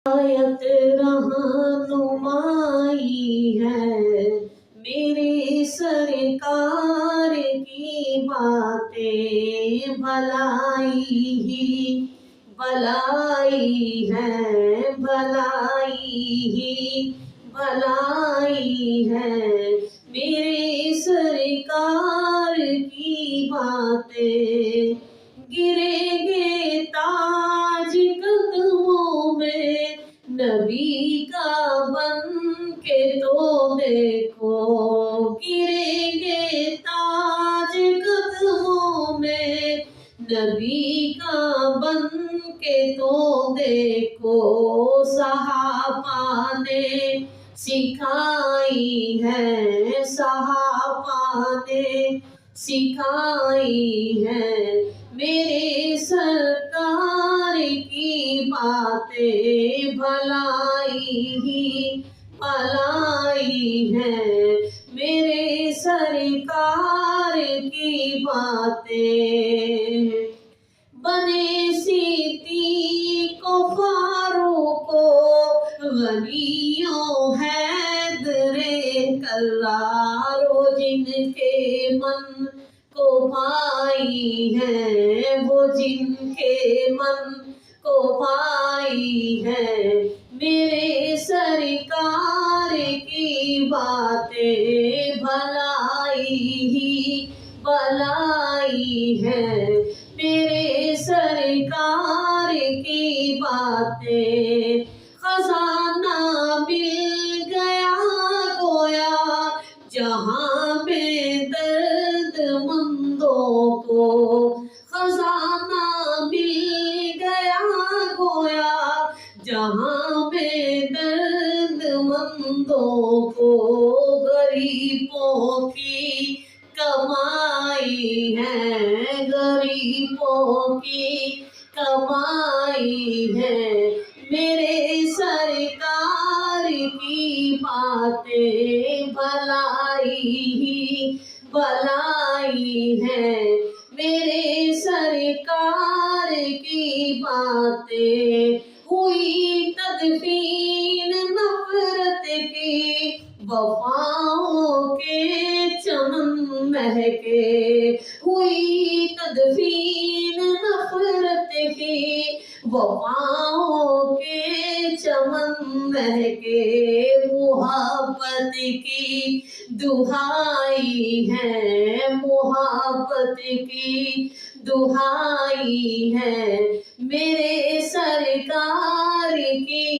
آیت رہنمائی ہے میرے سرکار کی باتیں بھلائی ہی بھلائی ہے بھلائی ہی بھلائی ہے میرے سرکار کی باتیں گریں گے تاج قدموں میں نبی کا بن کے تو دیکھو گریں گے تاج قدموں میں نبی کا بن کے تو دیکھو صحابہ نے سکھائی ہے صحابہ نے سکھائی ہے میرے سرکار کی باتیں بھلائی ہی بھلائی ہے میرے سرکار کی باتیں بنے صدیق و فاروق و غنیوں حیدر کرار و جن کے من کو بھائی ہے وہ جن کے من کو بھائی ہے میرے سرکار کی باتیں بھلائی ہی بھلائی ہے میرے سرکار کی باتیں خزانہ مل گیا گویا جہاں میں درد مندوں کو خزانہ مل گیا گویا جہاں میں درد مندوں کو غریبوں کی کمائی ہے غریبوں کی کمائی ہے میرے سرکار کی باتیں بھلائی ہی بھلائی ہے میرے سرکار کی باتیں ہوئی تدفین نفرت کی وفاؤں کے چمن مہکے ہوئی تدفین نفرت کی وفاؤں کے چمن مہکے محبت کی دہائی ہے محبت کی دہائی ہے میرے سرکار کی